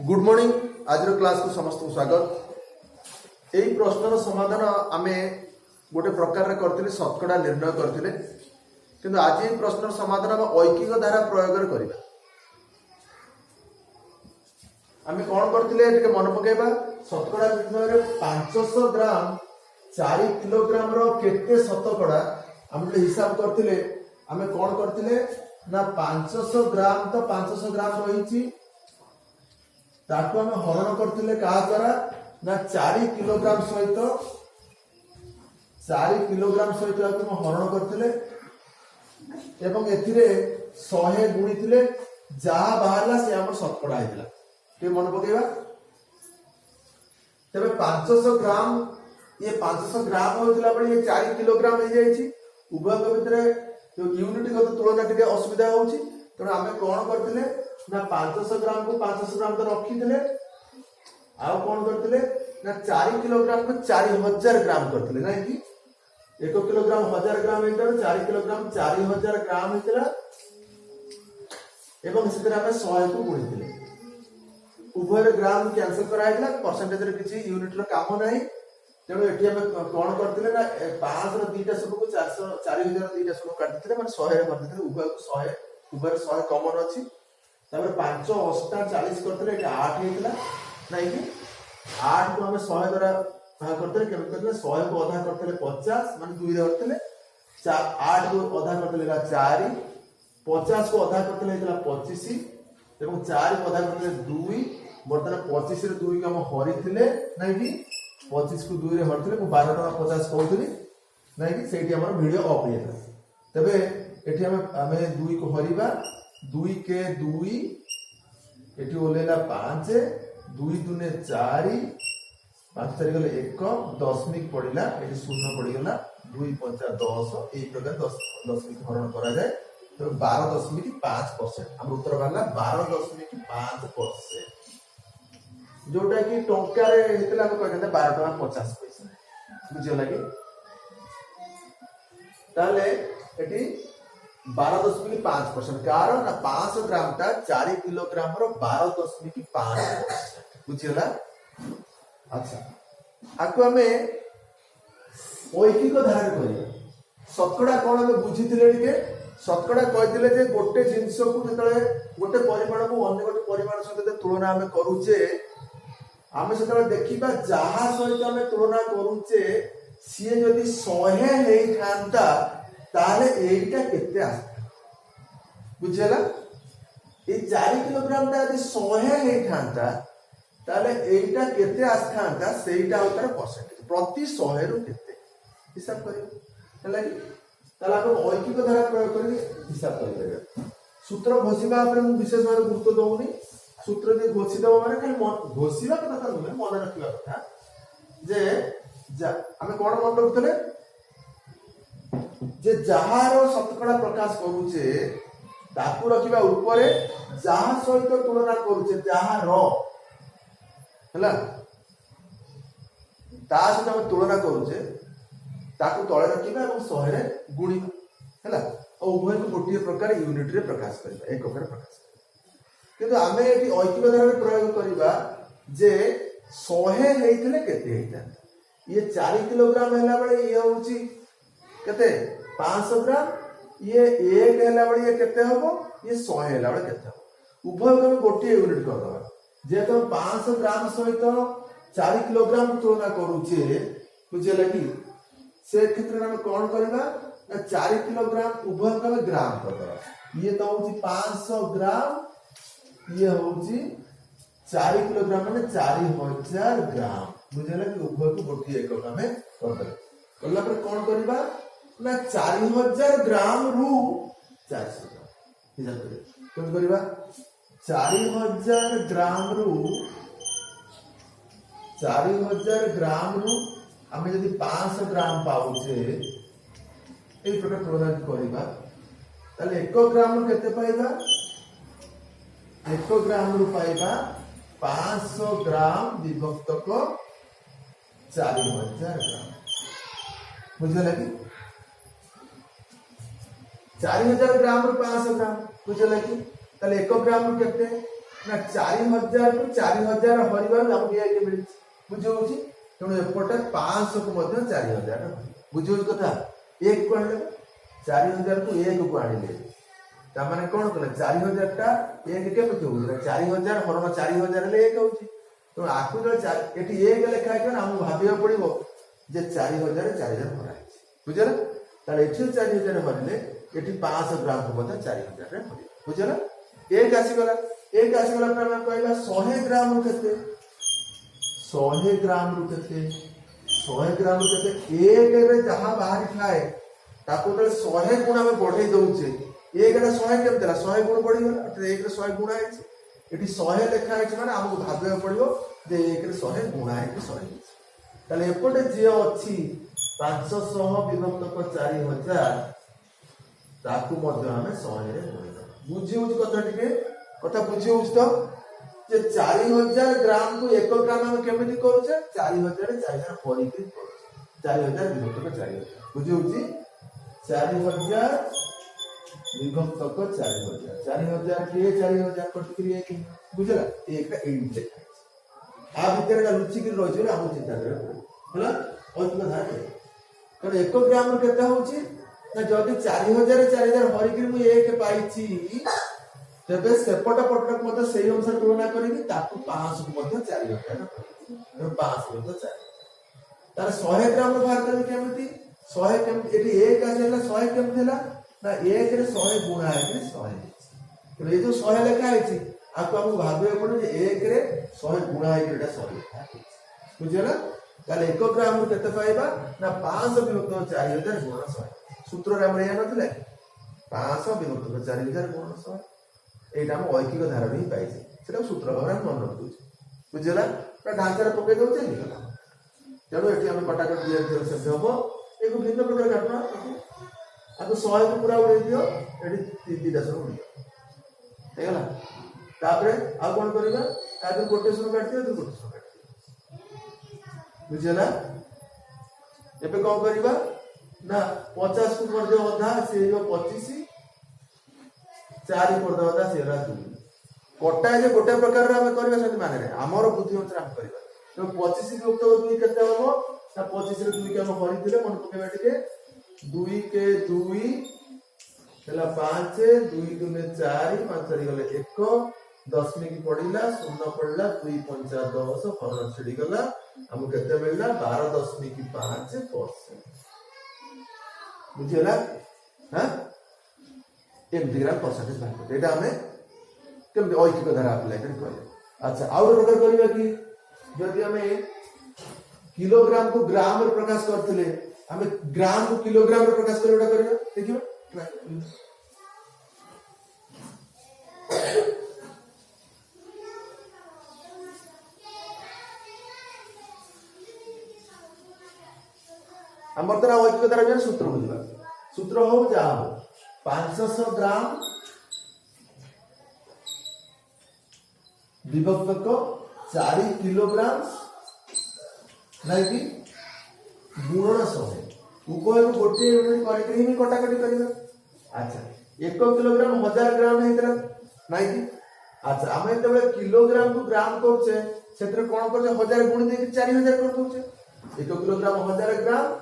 Good morning आज class को समस्त को स्वागत। यही प्रश्न समाधान आमे गोटे प्रकार करथिले शतकड़ा निर्णय करथिले किंतु आज ये प्रश्न समाधान आम ऐकिक धारा प्रयोग करबा। आमे कोन करथिले टिके मन पकेबा। शतकड़ा निर्णय रे 500 ग्राम 4 किलोग्राम रो केते शतकड़ा हम हिसाब करथिले। आमे कोन करथिले ना 500 ग्राम तो 500 ग्राम रहिछि ताकू आम हरण करथिले कहा द्वारा ना 4 किलोग्राम सहित 4 किलोग्राम सहित हम हरण करथिले एवं एथिरे 100 गुणिथिले जहा बाहरला से हमर शतकड़ा आइला के मन पकेबा। तबे 500 ग्राम ये 500 ग्राम होइतला बळे ये 4 किलोग्राम हो जाईछि। उभय के भितरे यूनिट गत तुलना टिके असुविधा होउछि तण आमे कोन करथिले ना 500 ग्राम को 500 ग्राम तो रखिथिले आ कोन करथिले ना 4 किलोग्राम को 4000 ग्राम करथिले ना कि 1 किलोग्राम 1000 ग्राम हेतरा 4 किलोग्राम 4000 ग्राम हेतरा एवं सेतरा हमें 100 को गुणिथिले। उभय ग्राम कैंसिल कराइला परसेंटेज रे किछि यूनिट रो काम नाही तेणु एठी हमें कोन करथिले ना 5 रो 2टा सब को 400 4000 2टा सब काट दिथिले माने 100 रे कर दिथिले। उभय को 100 उभय 100 कॉमन अछि तापर 5 8 40 करथिले एटा 8 हेतला नाही कि 8 को हमें 100 द्वारा भाग करथिले केमन करथिले 100 को आधा करथिले 50 माने 2 रे करथिले 8 को आधा करथिले 4 50 को आधा करथिले हेतला 25 एवं 4 को आधा करथिले 2 बर्तन 25 रे 2 को हम हरिथिले नाही कि 25 को 2 रे हरथिले मु 12 टका 50 कहउथिली नाही कि सेठी हमर वीडियो ऑफ हेतला। तबे एठी हमें 2 को हरिबा 2 के 2 एठी ओलेला 5 2 दुने 4 5 4 गले 1 दशमिक पड़िला एठी शून्य पड़िगला 2 5 10 एई प्रकार 10 दशमिक हरण करा जाए तो 12.5% हम उत्तर बाला 12.5% जोटा कि टंका रे हेतला हम कहते 12 टका 50 पैसा बुझियो लागि ताले एठी 12.5% कारण ना 500 ग्राम टा 4 किलोग्राम रो 12.5% बुझियला। अच्छा आकु हमें ऐकिक धारा करिया शतकड़ा कोन हमें बुझिथिले टिके शतकड़ा कहिथिले जे गोटे जिंस को जेतले गोटे परिमाण को अन्य गोटे परिमाण सहित तुलना हमें करूचे आमे सेतले देखिबा जहा सहित हमें तुलना करूचे सी जदी 100 हेई थांता ताले एटा केते आस्था बुझला ए 4 किलोग्राम ता यदि 100 हेई थांता ताले एटा केते आस्थांता सेटा उतर परसेंटेज प्रति 100 रु केते हिसाब करियो हला कि ताला को ऐकिक धारा प्रयोग करी हिसाब करियो। सूत्र घोषिबा पर मु विशेष भाव गुरुत्व दउनी सूत्र दे घोषि दबा माने खाली घोषिबा कथा नुहे मन रखिबा कथा जे हमें कोन मन रखतले जे जहारो शतकड़ा प्रकाश करूचे ताकू रखिबा ऊपरे जहा सहित तुलना करूचे जहारो हला ता सहित हम तुलना करूचे ताकू तळे रखिबा और 100 रे गुणिबा हला और उभय को गोटिए प्रकार यूनिट रे प्रकाश करबा एक प्रकार प्रकाश किंतु आमे एटी ऐकिक धारा प्रयोग करबा जे 100 हेइथिले केते हेइता ये 4 किलोग्राम हैला बळे ये होउची केते 500 ग्राम ये 1 हैला बळे ये केते हबो ये 100 हैला बळे केते हबो उभय को गोटिए यूनिट कर दबा जे तो 500 ग्राम सहित 4 किलोग्राम तुलना करूचे बुझे लगी से क्षेत्र में कोन करबा ना 4 किलोग्राम उभय को ग्राम कर दबा ये तो होउची 500 ग्राम ये होउची 4 किलोग्राम माने 4000 ग्राम बुझेला कि उभय को गोटिए एकक में कर दबा कला पर कोन करबा ना 4000 ग्राम रु 400 ग्राम हिसाब करियो कोन करबा 4000 ग्राम रु 4000 ग्राम रु हमें यदि 500 ग्राम पाउचे ए प्रकार तुलना करबा ताले 1 ग्राम रु केते पाइबा 1 ग्राम रु पाइबा 500 ग्राम विभक्त को 4000 ग्राम बुझे लगी 4000 ग्राम रु 500 ग्राम बुझे लगी ताले 1 ग्राम रु केते ना 4000 को 4000 हरिबार हमको एक मिली बुझी होउची तेणु एपटे 500 को मध्य 4000 बुझी होउची कथा एक को आनले 4000 को एक को आनिले ता माने कोन कले 4000 टा एक केमति होउला 4000 हरण 4000 ले एक होउची तो आकु जो एटी एक लेखा है हम भाबिया पड़िबो जे 4000 4000 हरा बुझला ताले एठी 4000 हरले एटी 500 ग्राम को मध्य 4000 रे हरि बुझला एक आसीगला पर हम कहला 100 ग्राम रु केते 100 ग्राम रु केते 100 ग्राम रु केते एक रे जहां बाहर खाए ताको तो 100 गुण हम बढ़ाई दउचे एक रे 100 केम देला 100 गुण बढ़ी गला तो एक रे 100 गुण है एटी 100 लेखा है माने हमको भाबे पड़िबो जे एक रे 100 गुण है कि 100 ताले एपटे जे अछि 500 विभक्त को 4000 ताकू मध्य हमें 100 रे गुणित बुझी होउछ कथा बुझी होउछ तो जे 4000 ग्राम को 1 ग्राम हम केमिति करूछे 4000 4000 परिकृत करूछे 4000 विभक्त को 4000 बुझी होउछ 4000 विभक्त को 4000 के 4000 प्रतिक्रिया एक बुझला एक का एड देखा आ भीतर का लुचि के रहिजो हम चिंता करे होला और तुम ध्यान दे कारण 1 ग्राम रो केता होउछ ना जदी 4000 हरिकिर मु एक पाइछि तेबे सेपट पटक मते सेही अनुसार तुलना करिबी ताकू 500 को मते 4000 तो 500 तो 4 तार 100 ग्राम रो बाहर करबी केमिति 100 केमिति एटी एक आसेला 100 केमिति हैला ना एक रे 100 गुणा है कि 100 तो ये जो 100 लेखा है आपको हम भाबे पड़े जे एक रे 100 गुणा है कि एटा 100 लेखा है बुझला ताले 1 ग्राम रो केते पाइबा ना 500 विभक्त 4000 गुणा 100 सूत्र रे हम या नथले 500 विभक्त 4000 गुणा 100 एटा हम ऐकिक धारा ही पाइছে সেটা সূত্র ভাবে আমি মনে রাখুছি বুঝলা তা ঢাঞ্চারে পকাই দউছে লিখলা তেণু এটি আমি কটাকট দিয়ে দিও শব্দ হবো एक ভিন্ন প্রকার ঘটনা আগে 100 को पूरा उड़े दियो एटी 3 दशम उड़ी हेगला तापरे आ कोन करिबा तादर गोटे सम काट दियो गोटे सम काट दियो बुझला एबे कोन करिबा ना 50 को कर दियो अधा से जो 25 4 कर दवा से रा कोटा जे गोटे प्रकार रा हम करबा सती माने रे हमर बुद्धि अनुसार हम करबा तो 25 के उक्त 2 केते होबो ना 25 रे 2 के हम हरि दिले मन पकेबा टिके 2 के 2 हला 5 2 दुने 4 5 रे गले 1 10 में की पड़िला 0 पड़ला 2 5 10 हरण छिड़ी गला हम केते मिलला 12 10 में की 5% बुझला हां इंटीग्रल परसेंटेज बात एटा हमें केम ऐकिक धारा अप्लाई कर करे अच्छा और प्रकार करिबा कि जदि हमें किलोग्राम को ग्राम रे प्रकाश करथिले हमें ग्राम को किलोग्राम रे प्रकाश करबा करिबा देखिबा हमर तरा ऐकिक धारा में सूत्र बुझबा सूत्र हो जा 500 ग्राम विभक्त को 4 किलोग्राम नहीं कि गुणन 100 उभय को गोटे यूनिट करके ही कटाकटी करिबा अच्छा 1 किलोग्राम 1000 ग्राम हेतरा नहीं कि अच्छा हम एतबे किलोग्राम को ग्राम करछे सेत्र कोन करछे 1000 गुण दे 4000 कर दोछे 1 किलोग्राम 1000 ग्राम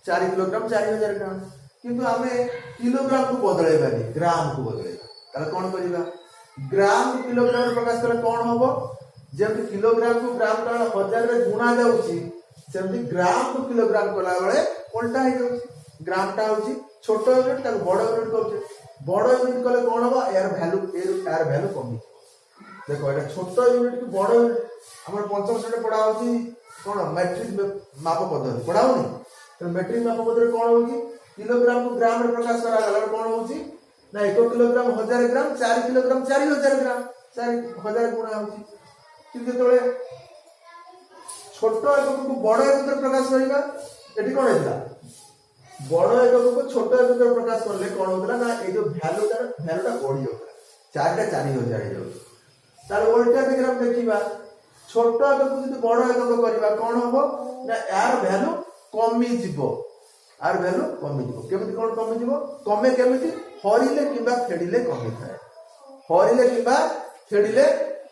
4 किलोग्राम 4000 ग्राम किंतु हमें किलोग्राम को बदलेबानी ग्राम को बदलेबा ताले कोन करिबा ग्राम को किलोग्राम प्रकाश करे कोन होबो जेम किलोग्राम को ग्राम का 1000 रे गुणा जाउची सेमती ग्राम को किलोग्राम कला बेले उल्टा हो जाउची ग्राम टा होची छोटो यूनिट ताको बड़ यूनिट करछे बड़ यूनिट कले कोन होबा यार वैल्यू कमी देखो एटा छोटो यूनिट की बड़ यूनिट हमर पंचम श्रेणी पढ़ा होची कोन मैट्रिक माप पद्धति पढ़ाओनी तो मैट्रिक माप पद्धति कोन होगी किलोग्राम को ग्राम रे प्रकाश करा गला कोन होची ना 1 किलोग्राम 1000 ग्राम 4 किलोग्राम 4000 ग्राम 4000 गुणा होची किंतु तोळे छोटो एकक को बड़ एकक रे प्रकाश करिबा एटी कोन हेला बड़ एकक को छोटो एकक रे प्रकाश करले कोन होतला ना ए जो वैल्यू टा बढ़ी होतला 4 टा 4000 हे जाउ तार उल्टा दिगरा देखिबा छोटो एकक को जदी बड़ एकक करिबा कोन होबो ना यार वैल्यू कमी जिवो आर वैल्यू कमी जिवो केमिति कोन कमी जिवो कमे केमिति हरिले किबा फेडिले कमी थाए हरिले किबा फेडिले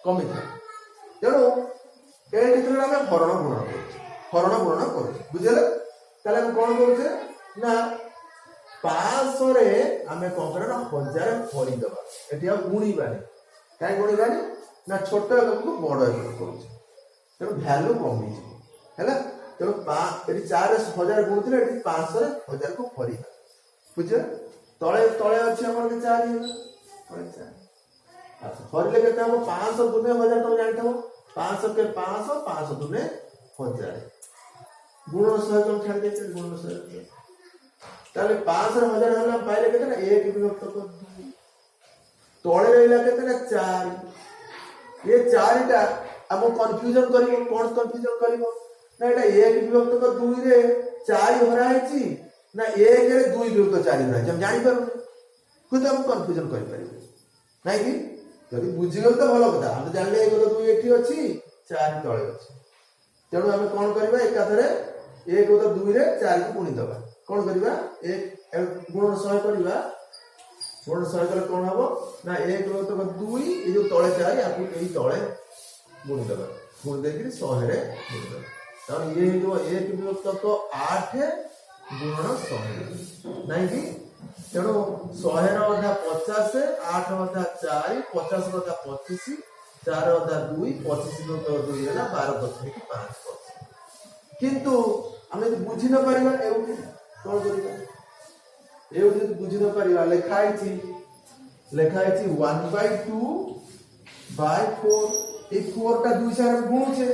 कमी था तेणु ये क्षेत्र में आम हरण गुणन कर बुझे ताले हम कौन करुचे ना 500 रे आमे कौन करना 1000 भरी दबा एठी आ गुणीबानी काई गुणीबानी ना छोट एकक को बड़ एकक करुचे तेणु भैल्यू कमी है तेणु 4,000 गुणुले 500 रे 1000 को भरी बुझे तले तले अच्छे हमर 4 अच्छा हरिले केते हम 500 दुने 1000 तुम जानथो 500 के 500 500 दुने 1000 गुण 100 तुम छाड़ देते गुण 100 ताले 500 रे 1000 होला पाइले केते ना 1 विभक्त कर तले रहला केते ना 4 ये 4 टा हम कंफ्यूजन करिवो कोन कंफ्यूजन करिवो ना एटा 1 विभक्त कर 2 रे 4 भरा हैची ना 1 रे 2 विभक्त 4 भरा हम जानि पारु खुद हम कंफ्यूजन करि परिबो नाही कि जदि बुझी गल तो भलो कथा हम जानले 1 2 एठी अछि 4 तळे अछि तेणु आम कौन करवा एकाथरे 1 2 रे 4 को गुणी दबा कौन करवा 1 गुण 100 करवा गुण 100 कले कौन हबो ना 1 2 ए जो तळे 4 याकू एही तळे गुणी दबा गुण देकरी 100 रे गुणी दबा तार ये जो 1 विभक्त को 8 गुण 100 नहीं कि तेणु 100 रे अधा 50 8 अधा 4 50 अधा 25 4 अधा 2 25 विभक्त 2 ହେଲା 12.5% किंतु हमें तो बुझी न परिबा एउठी कोन करिबा एउठी बुझी न परिबा लिखाई छी 1/2 बाय 4 ए 4 टा 2 से हम गुणुछे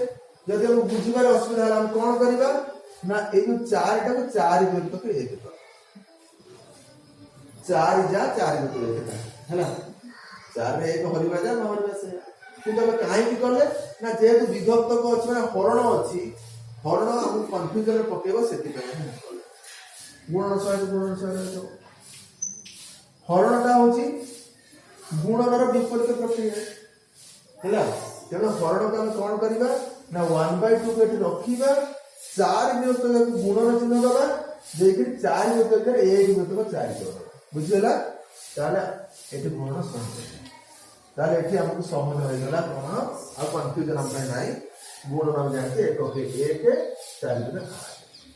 जदि हम बुझिबार असुविधा हम कोन करिबा ना ए जो 4 टा को 4 विभक्त के 1 4 जा 4 विभक्त है ना 4 रे 1 हरिबा जा न हरिबा से किंतु हम काहे की करले ना जेतु विभक्त को अछि ना हरण अछि हरण हम कंफ्यूजन रे पकेबो सेति पे गुणन सहित हरण ता होची गुणनर विपरीत प्रक्रिया हैला तेणु हरण का हम कोन करबा ना 1/2 के रखिबा 4 विभक्त को गुणन चिन्ह दबा जेकि 4 विभक्त के 1 विभक्त को 4 दबा बुझिला ताले एठी गुणन सहज ताले एठी हमको सहज हो गेला कोन आ कंफ्यूजन हम नाही गुण नाम जानते 1 के 1 4 गुण 8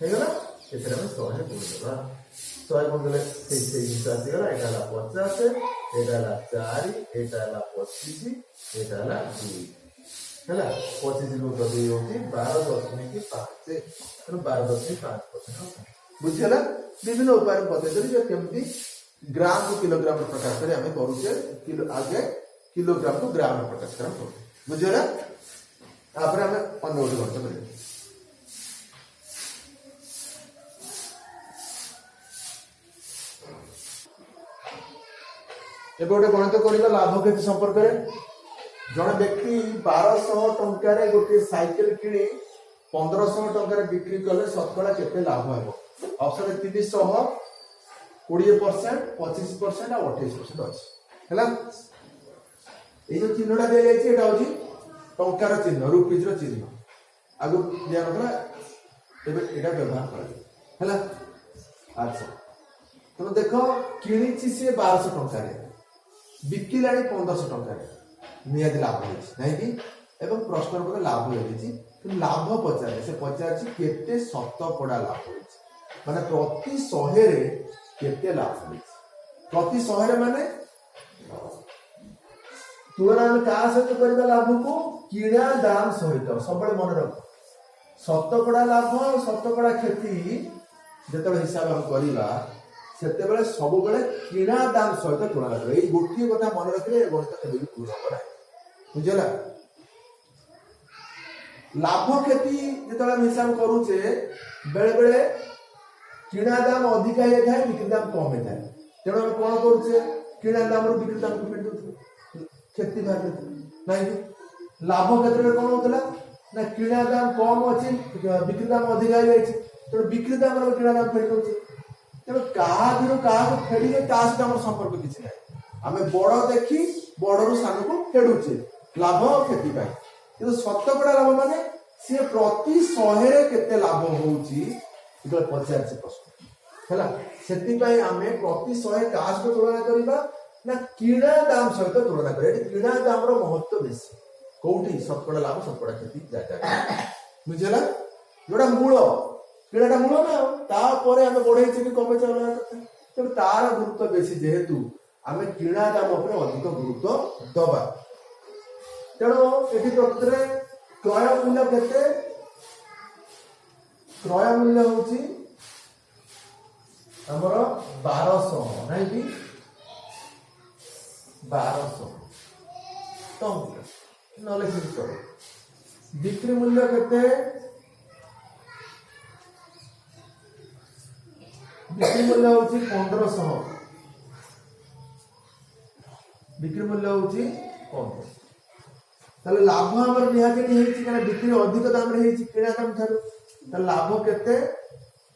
हे गला एतरे में 100 है गुण दबा 100 गुण देले से हिसाब से गला एटा ला 50 एटा ला 4 एटा ला 25 एटा ला 2 हैला 25 को कभी होती 12.5 तो 12.5% बुझला विभिन्न उपाय पद्धति जो केमती ग्राम को किलोग्राम में प्रकाश करे हमें करूचे किलो आगे किलोग्राम को ग्राम में प्रकाश करम बुझला आपरे हमें अन्य गोटे गणित करिए ए गोटे गणित करिबा लाभ क्षति संपर्क रे जण व्यक्ति 1200 टंका रे गोटे साइकिल किनी 1500 टंका रे बिक्री करले शतकड़ा केते लाभ हेबो ऑप्शन 300 20% 25% और 28% अछि हैला ए जो चिन्हटा दे जाय छै एटा होची टंकार चिन्ह रुपीज रो चिन्ह आगु दिया नथला एबे एटा व्यवहार करा हैला अच्छा तो देखो किणी छि से 1200 टंका रे बिकिलाणी 1500 टंका रे नियत लाभ होई नै कि एवं प्रश्न रे लाभ होई छि कि लाभ पचारे से पचार छि केते शतकड़ा लाभ होई छि माने प्रति 100 रे केते लाभ होई छि प्रति 100 रे माने तुलना में का सहित करबा लाभ को किणा दाम सहित सब मन रख शतकड़ा लाभ और शतकड़ा क्षति जतबे हिसाब हम करबा सेते बेले सब बेले किणा दाम सहित तुलना कर एई गोटिए कथा मन रखले गणित केबे भी पूर्ण होबा बुझला लाभ क्षति जतबे हम हिसाब करूचे बेले बेले किणा दाम अधिक हे थाए बिक्री दाम कम हे थाए तेणु हम कोन करूचे किणा दाम रो बिक्री दाम को पेट दउ क्षति बात नहीं लाभ क्षेत्र में कौन होतला ना किणा दाम कम अछि बिक्री दाम अधिक आइ जाय छै तो बिक्री दाम रो किणा दाम फेड होछि तब कहा दिनो कहा को फेडिले तास दाम संपर्क किछि नै हमें बड़ देखि बड़ रो सान को फेडुछि लाभ क्षति पाई किंतु शतकड़ा लाभ माने से प्रति 100 रे केते लाभ होउछि इतो 50 प्रश्न हैला सेति पई हमें प्रति 100 कास को तुलना करबा ना किणा दाम सहित तुलना करे किणा दाम रो महत्व बेसी कोठी शतकड़ा लाभ शतकड़ा क्षति जागा बुझेला जोड़ा मूल किणाटा मूल ना तापर आम बढ़े कि कमे चला तेणु तार गुरुत्व बेसी जेहेतु आम किणा दाम उपर अधिक गुरुत्व दबा तेणु ये प्रकृत क्रय मूल्य केते क्रय मूल्य हूँ आमर 1200 नहीं कि 1200 टंका नले बिक्री मूल्य केते बिक्री मूल्य हूँ 1500 बिक्री मूल्य हूँ 1500 ताले लाभ हमर निहाती नहीं हेछि कारण बिक्री अधिक दाम रे हेछि किणा दाम थारु त लाभ केते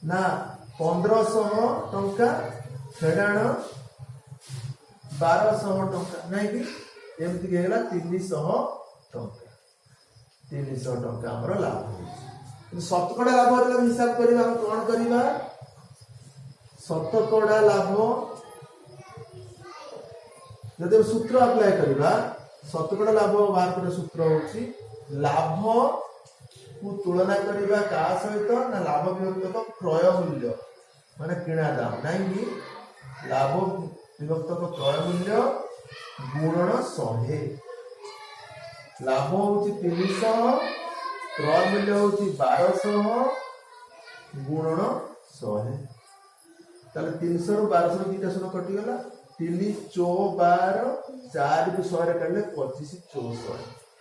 ना 1500 टंका फेडाण 1200 टंका नहीं कि एमति गेला 300 टंका 300 टंका हमर लाभ होछि शतकड़ा लाभ रे हिसाब करबा हम कोन करबा शतकड़ा लाभ जदि सूत्र अप्लाई करबा शतकड़ा लाभ बाहर कर सूत्र होछि लाभ को तुलना करबा का सहित ना लाभ विभक्त क्रय मूल्य माने किणा दाम नहीं कि लाभ विभक्त क्रय मूल्य गुणन 100 लाभ होछि 300 क्रय मूल्य होछि 1200 गुणन 100 ताले 300 रु 1200 दुटा शून्य कटि गला 3 4 12 4 को 100 रे काटले 25 64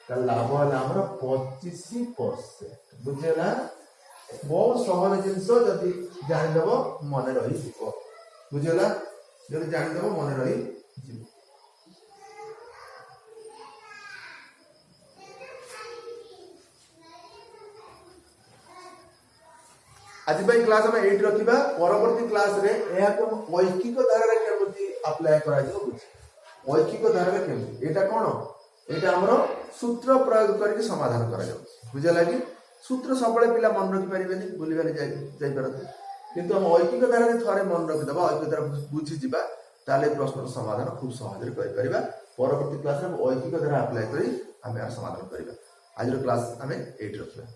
ताले लाभ हला हमर 25% बुझेला बहुत सहज जिंस जदि जानि देबो मन रही जिवो बुझेला जदि जानि देबो मन रही जिवो आज भाई क्लास में 8 रखिबा परवर्ती क्लास रे एहा को ऐकिक धारा रे केमति अप्लाई करा जाउ ऐकिक धारा रे केमति एटा कोन एटा हमरो सूत्र प्रयोग करके समाधान करा जाउ बुझे लागी सूत्र सबले पिला मन रखि परिबेनी भूली वाली जाई परत किंतु हम ऐकिक धारा रे थरे मन रखि दबा ऐकिक धारा बुझी जिबा ताले प्रश्न समाधान खूब सहज रे करि परिबा परवर्ती क्लास रे ऐकिक धारा अप्लाई करी हमें समाधान करिबा आज रो क्लास हमें 8 रखिबा।